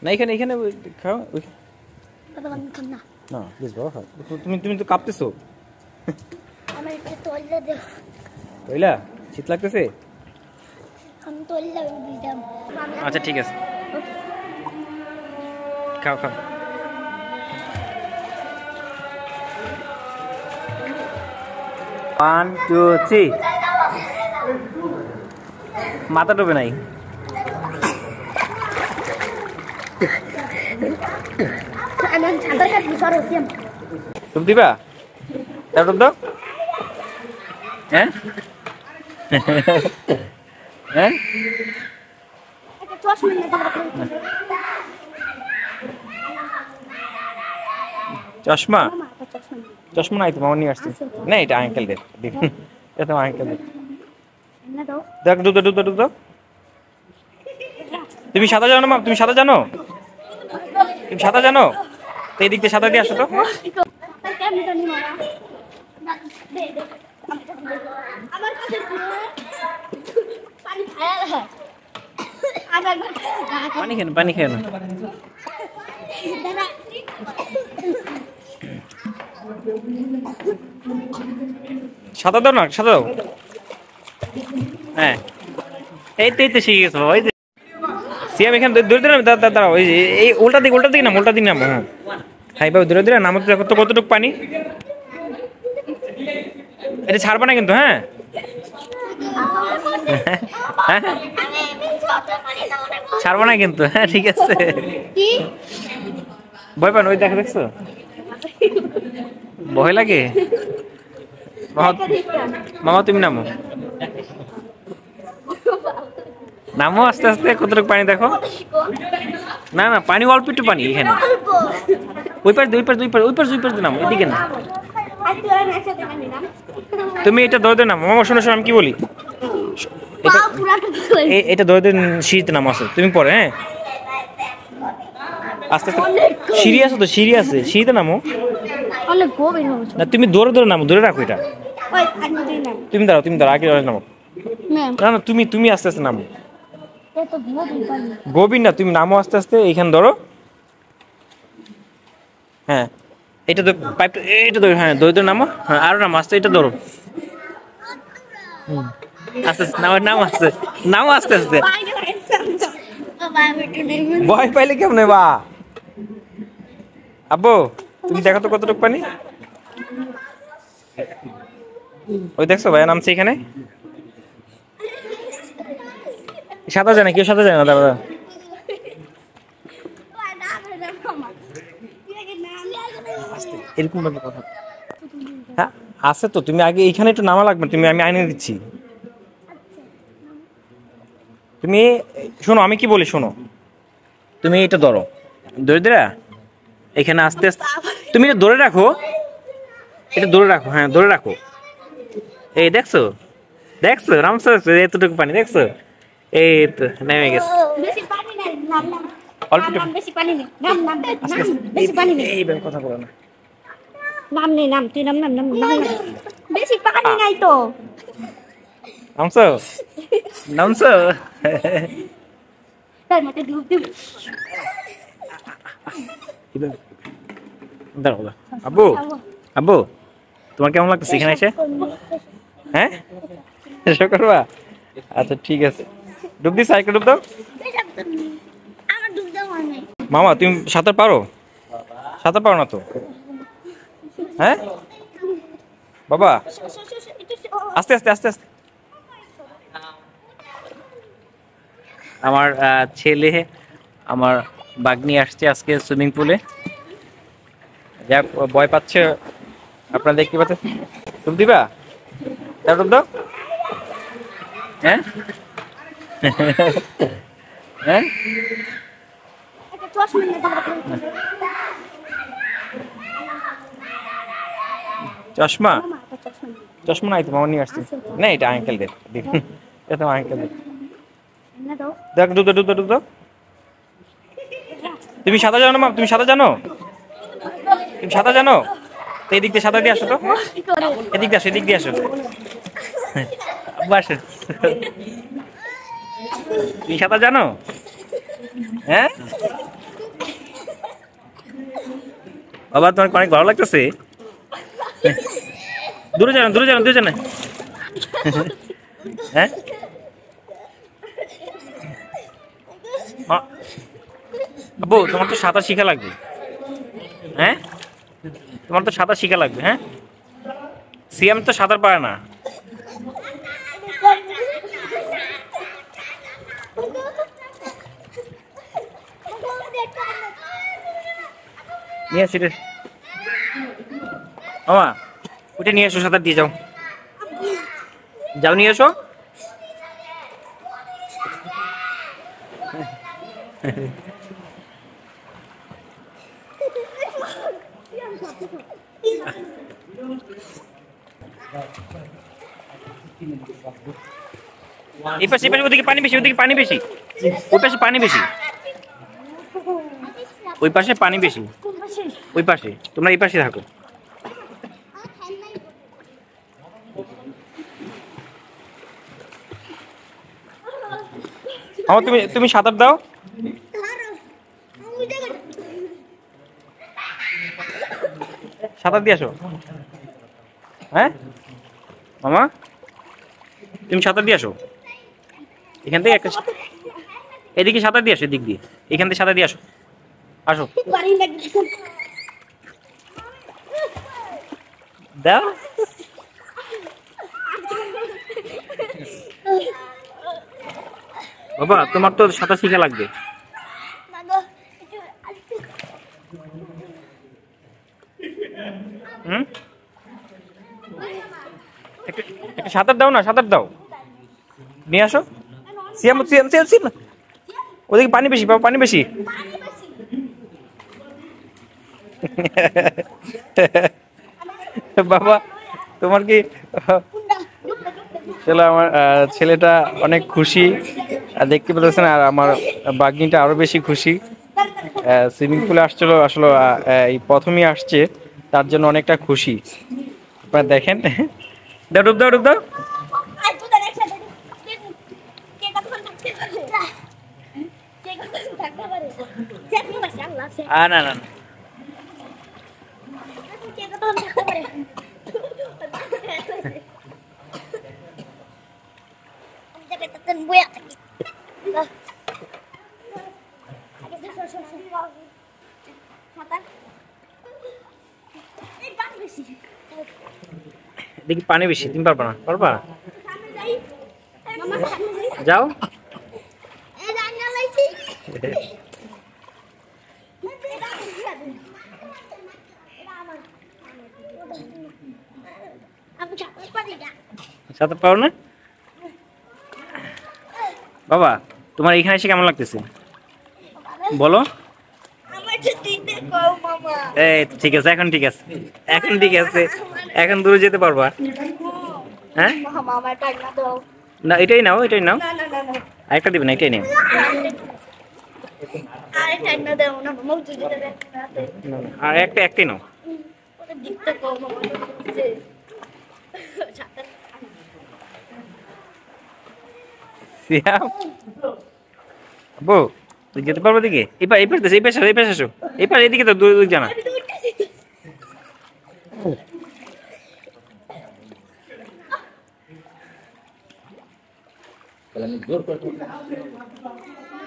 না এখানে এখানে খাও না প্লিজ বাবা খাও তুমি তুমি তো কাঁপতেছো তৈলা শীত লাগতেছে আচ্ছা ঠিক আছে খাও খাও ওয়ান টু থ্রি মাথা ডুবে নাই তুমি দিবা তারপর দাও হ্যাঁ হ্যাঁ চশমা চশমা নাই তো মামা নিয়ে আসছি না এটা আঙ্কেল দে এটা আঙ্কেল দে দেখ দুধ দুধ দুধ তুমি সাদা জানো মা তুমি সাদা জানো তুমি সাদা জানো তো এই দিক দিয়ে সাদা দিয়ে আসো তো পানি খেয়ে পানি খেয়ে না সাদা দাও না সাদা দাও হ্যাঁ এই তো শিখে গেছো ওই যে সিয়াম এখানে ধরে ধরে দাঁড়াও ওই এই উল্টা দিক নাম উল্টা দিক নাম হ্যাঁ হাই বাবু ধরে ধরে নামতে দেখো তো কতটুকু পানি এটা ছাড়বা না কিন্তু হ্যাঁ ছাড়বো না কিন্তু হ্যাঁ ঠিক আছে ভয় পান ওই দেখা দেখছো ভয় লাগে মামা তুমি নামো নামো আস্তে আস্তে কতটুকু পানি দেখো না না পানি অল্প একটু পানি এখানে ওই পাশ দুই পাশ নামো এদিকে না তুমি এটা ধরে নামো মামা শোনো শোনো আমি কি বলি এটা ধরে সিঁড়িতে নামো আসো তুমি পরে হ্যাঁ আস্তে আস্তে সিঁড়ি আছে তো সিঁড়ি আছে সিঁড়িতে নামো না তুমি ধরে নামো ধরে রাখো এটা তুমি দাঁড়াও আগে নামো না না তুমি আস্তে আস্তে নামো গভীর না তুমি নামো আস্তে আস্তে এইখানে ধরো হ্যাঁ এটা তো পাইপটা এটা ধরো হ্যাঁ ধরে নামো হ্যাঁ আরো নামো আস্তে এটা ধরো আস্তে আস্তে নামো আস্তে আস্তে ভয় পাইলে কেমনে বা আব্বু তুমি দেখো তো কতটুকু পানি ওই দেখছো ভাইয়া নামছে এখানে সাঁতার জানে কেউ সাঁতার জানে না দাদা এরকম ভাবে কথা হ্যাঁ আছে তো তুমি আগে এইখানে একটু নামা লাগবে তুমি আমি আইনে দিচ্ছি তুমি শোনো আমি কি বলি শোনো তুমি এটা ধরো ধরে এখানে আস্তে আস্তে তুমি এটা ধরে রাখো হ্যাঁ ধরে রাখো এই দেখছো রামসা এতটুকু পানি দেখছো এই তো নেমে গেছে অল্প বেশি পানি নেই বেশি পানি নেই এইভাবে কথা বলো না নাম তুই নাম বেশি পানি নাই তো নামছো তার মতে ডুব দাঁড়াও আব্বু তোমার কেমন লাগতেছে এখানে এসে হ্যাঁ এসে করবা আচ্ছা ঠিক আছে ডুব দিস সাইকেল ডুব দাও মামা তুমি সাঁতার পারো না তো হ্যাঁ বাবা আস্তে আমার ছেলে আমার বাগনি আসছে আজকে সুইমিং পুলে যাক ভয় পাচ্ছে আপনারা দেখতে পাচ্ছেন ডুব দিবা তারপর ডুব দাও হ্যাঁ হ্যাঁ চশমা নাই তো মামা নিয়ে আসছি না এটা আঙ্কেল দে এটা আঙ্কেল দে দেখ দুধ তুমি সাদা জানো মা তুমি সাদা জানো তো এই দিক দিয়ে সাদা দিয়ে আসো তো এদিক দিয়ে আসো বাস তুমি সাঁতার জানো? হ্যাঁ বাবা, তোমার অনেক ভালো লাগতেছে। দূরে যান, দূরে যান, দূরে যান। হ্যাঁ আব্বু, তোমার তো সাঁতার শিখা লাগবে। হ্যাঁ তোমার তো সাঁতার শিখা লাগবে। হ্যাঁ সিয়াম তো সাঁতার পারে না। নিয়ে আসি রে মামা, ওইটা নিয়ে এসো, সাঁতার দিয়ে যাও। যাও নিয়ে এসো। এই পাশে, ওদিকে পানি বেশি, ওদিকে পানি বেশি, ওই পাশে পানি বেশি, ওই পাশে পানি বেশি, ওই পাশে। তোমরা এই পাশে থাকো। আমার তুমি তুমি সাঁতার দাও। সাঁতার দিয়ে আসো। হ্যাঁ মামা, তুমি সাঁতার দিয়ে আসো। এখান থেকে একটা, এদিকে সাঁতার দিয়ে আসো, এদিক দিয়ে, এখান থেকে সাঁতার দিয়ে আসো। আসো দাও। বাবা, তোমার তো সাঁতার শিখা লাগবে। হুম, একটা সাঁতার দাও না, সাঁতার দাও, নিয়ে আসো। সিয়াম সিয়াম সিয়াম সিয়াম, ওদিকে পানি বেশি, বাবা পানি বেশি। বাবা, তোমার কি, চলো আমার ছেলেটা অনেক খুশি দেখতে পেতেছেন, আর আমার বাগনিটা আরো বেশি খুশি। সুইমিং পুলে আসছিল আসলে, এই প্রথমই আসছে, তার জন্য অনেকটা খুশি। আপনারা দেখেন। দাও, ডুব দাও, ডুব দাও। না না, দেখি পানি বেশি, তুমি পারবা না? পারবা, যাও। সাঁতার পারো না? বাবা, তোমার এখানে এসে কেমন লাগতেছে বলো? এই ঠিক আছে, এখন ঠিক আছে, এখন ঠিক আছে, এখন দূরে যেতে পারবা। হ্যাঁ না, এটাই নাও, এটাই নাও, আরেকটা দিবে না, এটাই নাও। আর একটা, একটাই নাও। আব্বু, তুই যেতে পারবো দিকে? এই পাশে, এই পাশে, এই পাশে আসো, এই পাশে, এদিকে তো দূর দূর জানা।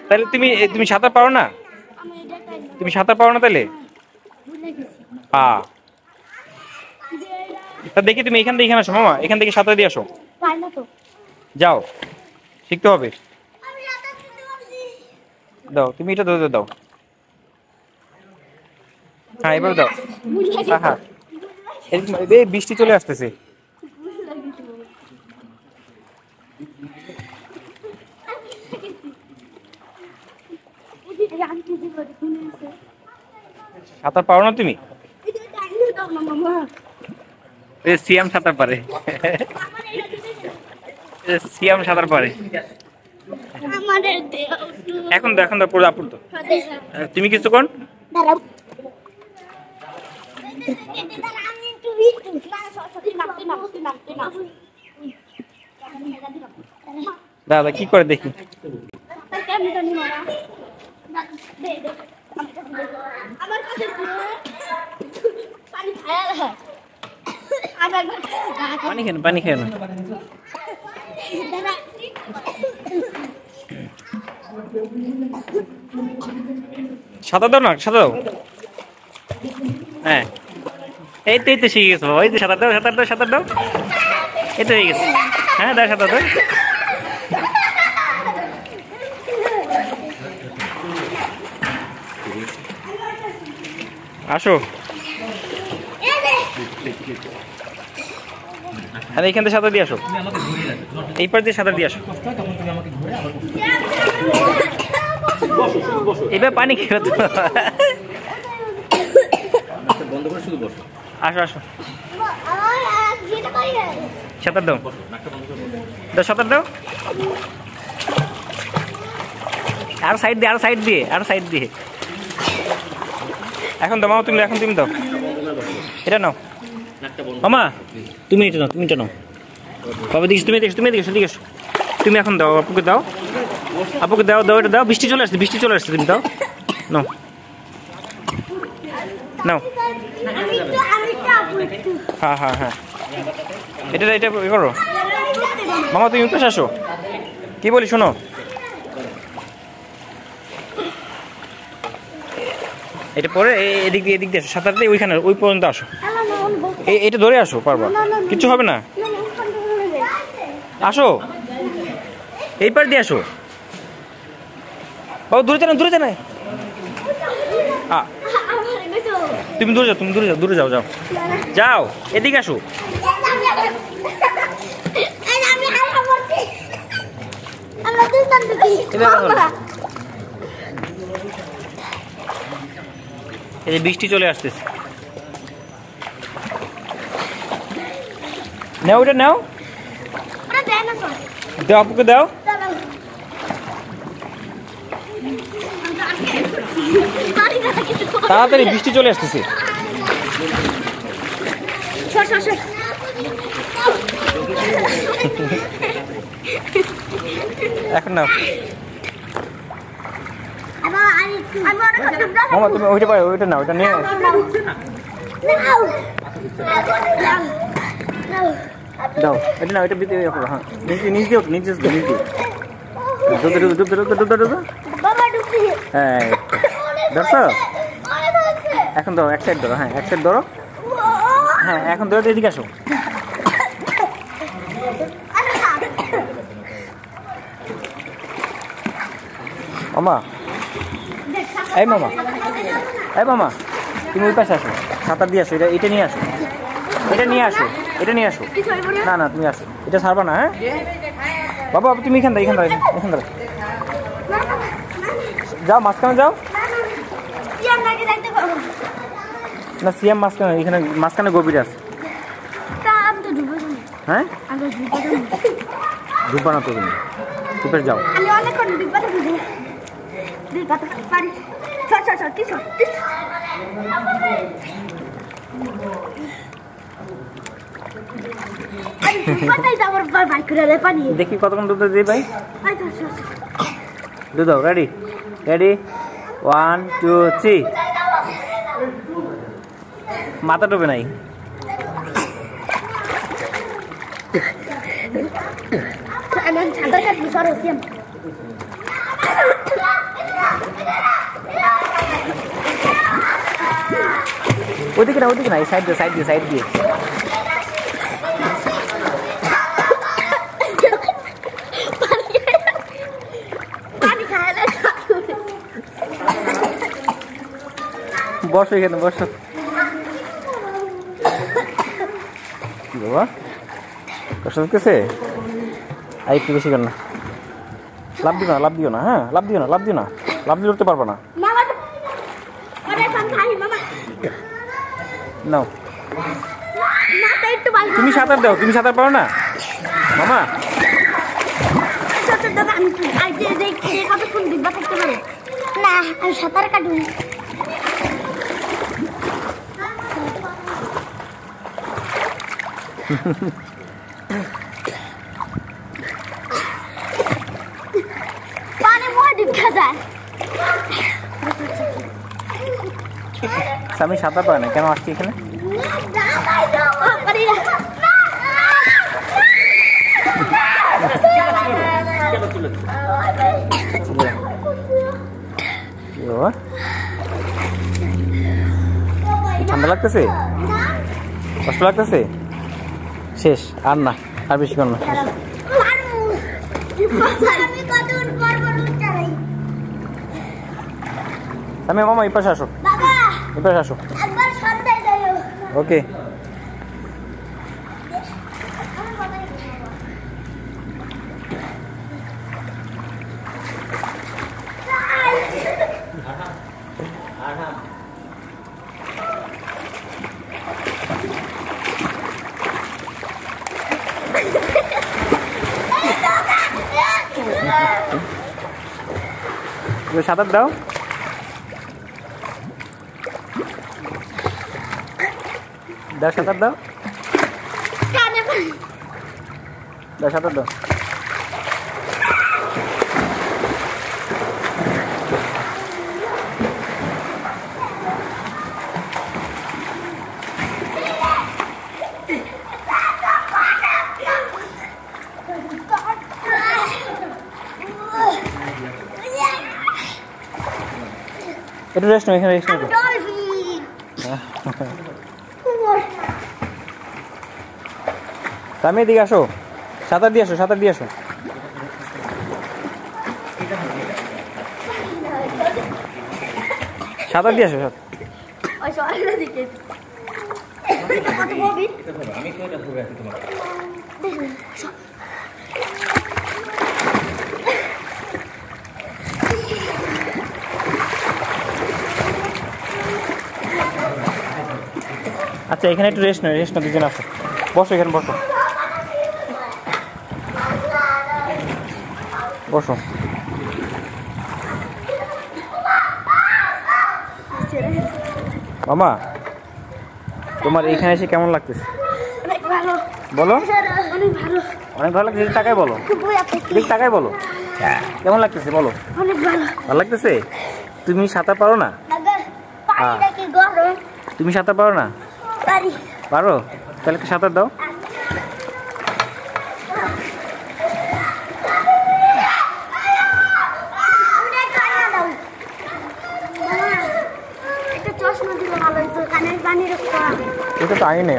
তাহলে তুমি তুমি সাঁতার পারো না? তুমি সাঁতার পারো না তাহলে? হ্যাঁ, তা দেখি তুমি এখান থেকে এখানে আসো মামা, এখান থেকে সাঁতার দিয়ে আসো। যাও, শিখতে হবে। দাও, তুমি এটা দাও, দাও। হ্যাঁ, এবার দাও। হ্যাঁ, এই বৃষ্টি চলে আসতেছে। সাঁতার পারো না তুমি? সিয়াম সাঁতার পারে, সিয়াম সাঁতার পারে। এখন তো, এখন তো পুরো আপুর তো। তুমি কিছু কোন দাদা কি করে দেখি। পানি খেয়ে না সাঁতার দাও না সাঁতার দাও হ্যাঁ এই তো শিখে গেছো ওই যে সাঁতার দাও সাঁতার দাও এই তো হয়ে গেছে হ্যাঁ দাও সাঁতার দাও আসো আরে এখান থেকে সাঁতার দিয়ে আসো এই পার দিয়ে সাঁতার দিয়ে আসো এবার পানি খেয়ে তো আসো আসো সাঁতার দাও সাঁতার দাও আর সাইড দিয়ে এখন দাও মামা তুমি দাও এটা নাও মামা তুমি এটা নাও বাবা দিস তুমি এসো তুমি এখন দাও আপুকে দাও এটা দাও বৃষ্টি চলে আসছে তুমি দাও নাও হ্যাঁ এটা করো মামা তুমি উঠে আসো কি বলি শোনো এটা পরে এদিক দিয়ে আসো সাঁতার দিয়ে ওইখানে ওই পর্যন্ত আসো এটা ধরে আসো পারবা কিচ্ছু হবে না আসো এই পার দিয়ে আসো বাবু দূরে না তুমি দূরে যাও এদিকে আসো এই যে বৃষ্টি চলে আসতেছে নাও ওটা নাও দাও আপুকে দাও তাড়াতাড়ি বৃষ্টি চলে আসতেছে এখন নাও মামা তুমি ওইটা পারো ওইটা নাও ওইটা নিয়ে দাও এটা নাও এটা ভিতরে হ্যাঁ নিচে হ্যাঁ ধরছো এখন ধরো এক সাইড ধরো হ্যাঁ এখন ধরো এদিকে আসো মামা তুমি ওই পাশে আসো সাঁতার দিয়ে আসো এটা নিয়ে আসো না তুমি আসো এটা ছাড়বা না হ্যাঁ বাবা তুমি এখান দাও যাও মাঝখানে যাও না সিএম মাঝখানে গভীর আছে হ্যাঁ ডুববা না তো তুমি উপরে যাও দেখি কতক্ষণ দুধ দিই ভাই দুধ দাও রেডি 1 2 3 মাথা ডুবে নাই ওদিকে না সাইড দিয়ে বসো এখানে বসো কি বাবা কষ্ট হচ্ছে আর একটু বেশি কর না লাভ দিও না হ্যাঁ লাভ দিও না লাভ দিয়ে উঠতে পারবো না নাও তুমি সাঁতার দাও তুমি সাঁতার পারো না মামা না আমি সাঁতার কাটুন পানি আমি সাঁতার পারি না, কেন আসছি এখানে? ঠান্ডা লাগতেছে, কষ্ট লাগতেছে, শেষ আর না, আর বেশিক্ষণ না। আমি মামা এই পাশে আসো, এই পাশে আসো। ওকে সাঁতার দাও। দাও সাঁতার দাও, দাও সাঁতার দাও। একটু রেস্ট নাও, এখানে রেস্ট নাও। আমি এদিকে আসো, সাঁতার দিয়ে আসো, সাঁতার দিয়ে আসো। সাঁতার দিয়ে আসো। আচ্ছা এখানে একটু রেস্ট নাও, রেস্ট নাও, দুজন আসো, বসো এখানে, বসো বসো। মামা তোমার এখানে এসে কেমন লাগতেছে? বলো, অনেক ভালো লাগছে। টাকায় বলো, টাকায় বলো কেমন লাগতেছে, বলো। ভালো লাগতেছে। তুমি সাঁতার পারো না? তুমি সাঁতার পারো না? পারো, তাহলে একটু সাঁতার দাও। এটা তো আই নেই।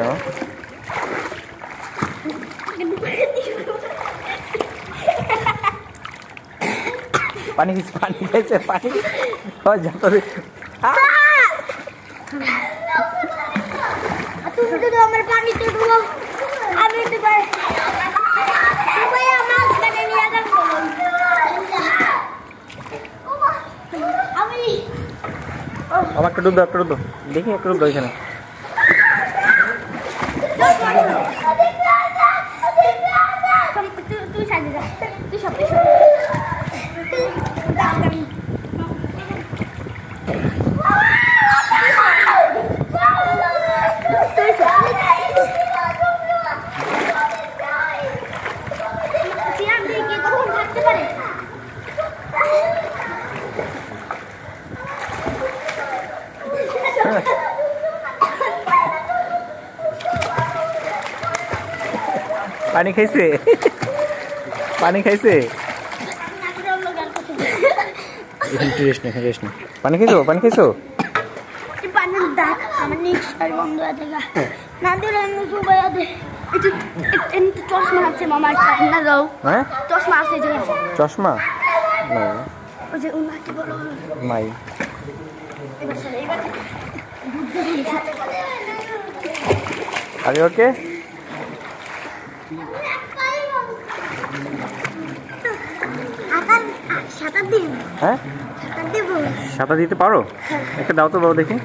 পানি খাইছে, পানি খাইছে, পানি আমার পানি তো আমি আমার একটা ডুব দাও, একটা ডুব দাও, দেখি একটা ডুব দাও এখানে। তুই সাজে যা, তুই সব পানি খাইছে, পানি খাইছে। পানি খাইছো, পানি খাইছো। চশমা নাই। আরে ওকে হ্যাঁ, সাঁতার দিতে পারো? একটা দাও তো বাবু দেখি।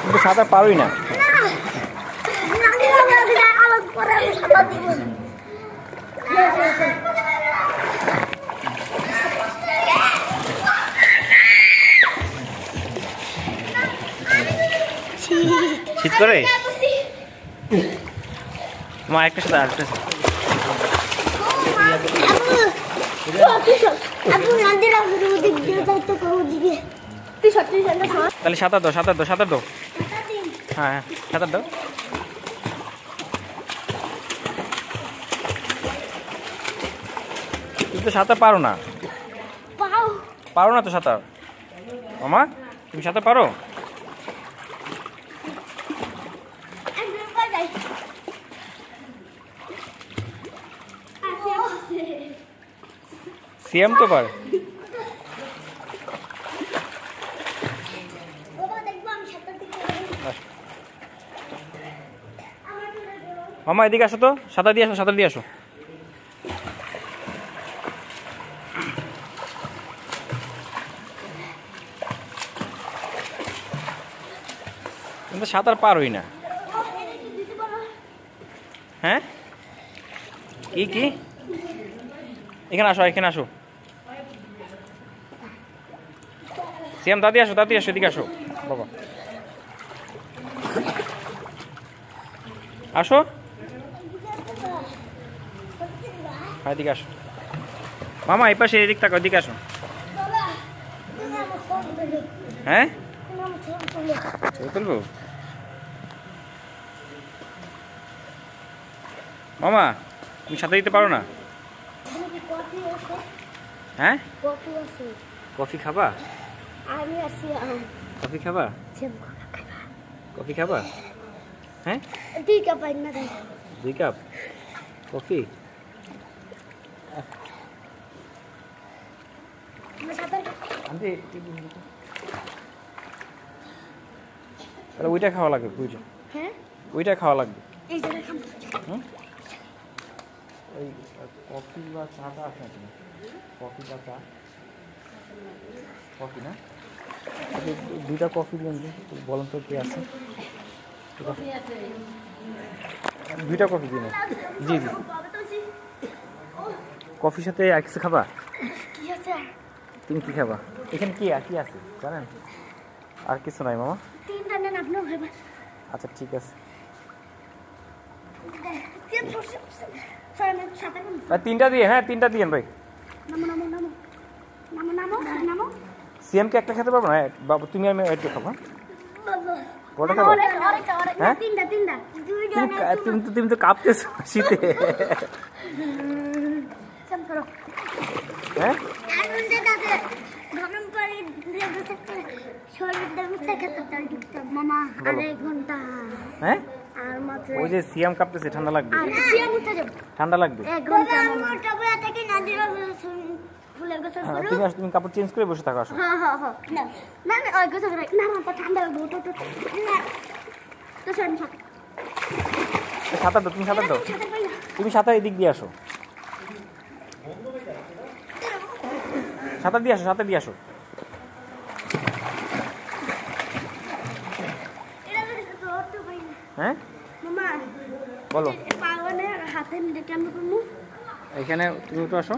কিন্তু সাঁতার পারোই না। শীত করে মা একটা সাথে আসতেছে। আপু নদীর আপু দিক দিয়ে তো কোন দিকে তুই সত্যি জানা সর তাহলে সাঁতার দাও হ্যাঁ সাঁতার দাও তুমি তো সাঁতার পারো না তো সাঁতার মামা তুমি সাঁতার পারো সিএম তো পারে মামা এদিকে আসো তো সাঁতার দিয়ে আসো কিন্তু সাঁতার পারোই না হ্যাঁ কি এখানে আসো সিএম দাদি আসো এদিকে আসো বাবা আসো এদিকে আসো মামা এই পাশে এদিক তাকাও এদিকে আসো হ্যাঁ ছবি তুলবো মামা তুমি সাথে দিতে পারো না হ্যাঁ কফি খাবা কফি খাবা হ্যাঁ 2 কাপ আইনা দে 2 কাপ কফি তাহলে ওইটা খাওয়া লাগবে বুঝছো হ্যাঁ ওইটা খাওয়া লাগবে এই যে খাম ওই কফি বা চাটা আছে নাকি কফি বা চা কফি না দুইটা কফি দিন বলেন তো কি আছে দুইটা কফি দিন জি কফির সাথে আর কিছু খাবা কি আছে তুমি কি খাবা এখানে কি আছে জানেন আর কিছু নাই মামা তিনটা নেন আপনিও খাবেন আচ্ছা ঠিক আছে তিনটা দিয়ে হ্যাঁ তিনটা দিয়েন ভাই নামো সিএম কে একটা খেতে পারবো না বাবু তুমি আমি একটু খাবো ওটা খাবো হ্যাঁ তুমি তো কাঁপতেছো শীতে হ্যাঁ হ্যাঁ ওই যে সিএম কাঁপতেছে ঠান্ডা লাগবে তুমি কাপড় চেঞ্জ করে বসে থাকো আসো সাঁতার দাও তুমি সাঁতার এদিক দিয়ে আসো সাঁতার দিয়ে আসো হ্যাঁ বলো এখানে তুমি একটু আসো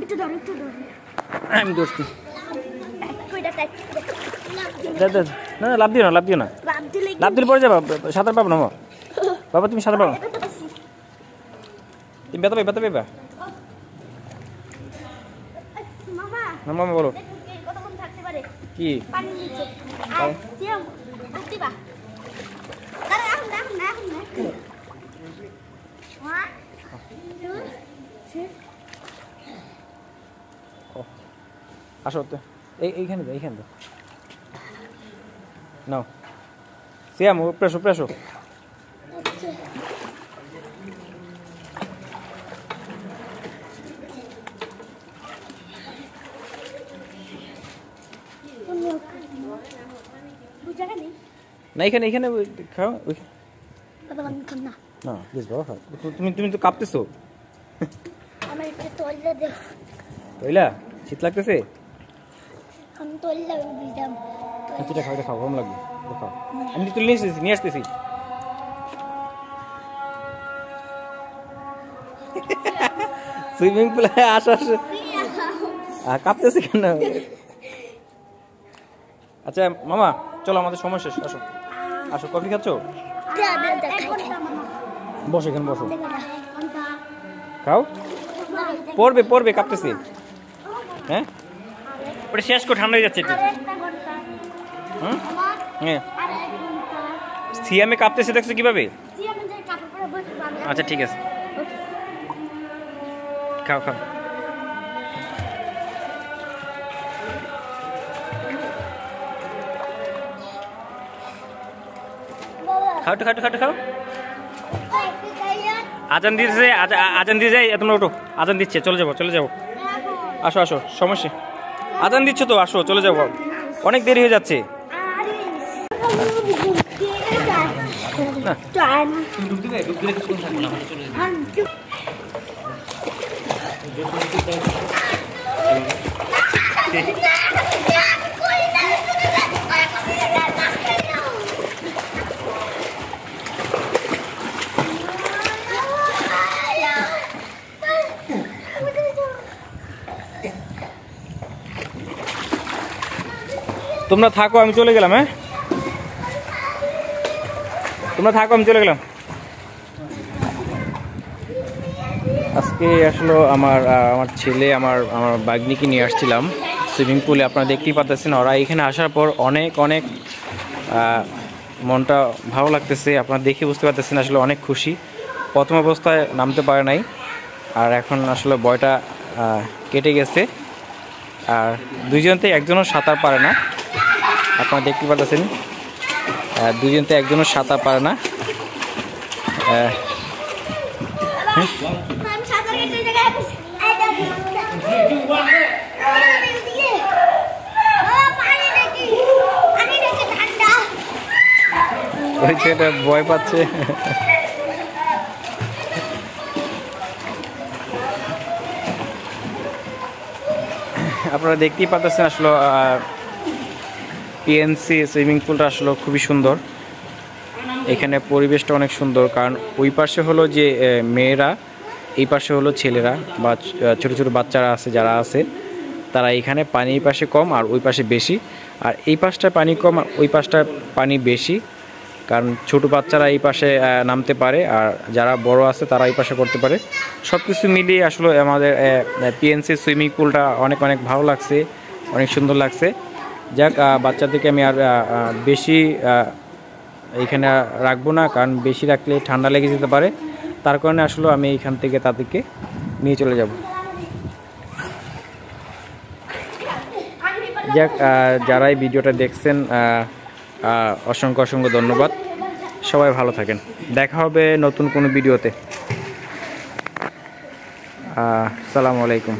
আমি দোস্তি না লাভ দিও না লাভ দিলে পড়ে যাবা সাঁতার পাবো না বাবা তুমি সাঁতার পাবো তুমি ব্যথা পাইবা না মামা বলো কি আসো তো এইখানে তো নাও সিয়াম প্রেসো না এখানে খাও না প্লিজ বাবা খাও তুমি তো কাঁপতেছো তৈলা শীত লাগতেছে এটা খাও গরম লাগবে খাও আমি তুলে নিয়ে আসতেছি সুইমিং পুলে আসো কাঁপতেছে কেন আচ্ছা মামা চলো আমাদের সময় শেষ আসো কফি খাচ্ছো বসো এখানে বসো খাও পড়বে কাঁপতেছে হ্যাঁ ওটা শেষ করে ঠান্ডা হয়ে যাচ্ছে একটু। হুম হ্যাঁ সিয়ামে কাঁপতেছে দেখছো কিভাবে? আচ্ছা ঠিক আছে খাও খাও। খাও তো খাও খাও খাও। আজান দিয়েছে আজান দিয়ে যাই তোমরা ওঠো আজান দিচ্ছে চলে যাবো চলে যাবো আসো আসো সমস্যা আজান দিচ্ছ তো আসো চলে যাবো অনেক দেরি হয়ে যাচ্ছে। তোমরা থাকো আমি চলে গেলাম। হ্যাঁ তোমরা থাকো আমি চলে গেলাম। আজকে আসলে আমার ছেলে আমার বাগনিকে নিয়ে আসছিলাম সুইমিং পুলে। আপনারা দেখতেই পাচ্ছেন ওরা এখানে আসার পর অনেক অনেক মনটা ভালো লাগতেছে। আপনারা দেখে বুঝতে পারতেছেন আসলে অনেক খুশি। প্রথম অবস্থায় নামতে পারে নাই আর এখন আসলে ভয়টা কেটে গেছে। আর দুইজনতে একজনও সাঁতার পারে না। আপনারা দেখতে পাচ্ছেন দুইজনতে একজনও সাঁতার পারে না। ওই ছেলেটা ভয় পাচ্ছে। আপনারা দেখতেই পাচ্ছেন আসলে পিএনসি সুইমিং পুলটা আসলে খুবই সুন্দর। এখানে পরিবেশটা অনেক সুন্দর কারণ ওই পাশে হলো যে মেয়েরা এই পাশে হলো ছেলেরা বা ছোট ছোট বাচ্চারা আছে যারা আছে তারা এখানে পানি এই পাশে কম আর ওই পাশে বেশি। আর এই পাশটা পানি কম আর ওই পাশটা পানি বেশি কারণ ছোট বাচ্চারা এই পাশে নামতে পারে আর যারা বড় আছে তারা এই পাশে করতে পারে। সব কিছু মিলিয়ে আসলে আমাদের পিএনসি সুইমিং পুলটা অনেক অনেক ভালো লাগছে অনেক সুন্দর লাগছে। যাক বাচ্চাদেরকে আমি আর বেশি এইখানে রাখবো না কারণ বেশি রাখলে ঠান্ডা লেগে যেতে পারে। তার কারণে আসলে আমি এইখান থেকে তাদেরকে নিয়ে চলে যাব। যাক যারা এই ভিডিওটা দেখছেন অসংখ্য অসংখ্য ধন্যবাদ। সবাই ভালো থাকেন। দেখা হবে নতুন কোনো ভিডিওতে। আসসালামু আলাইকুম।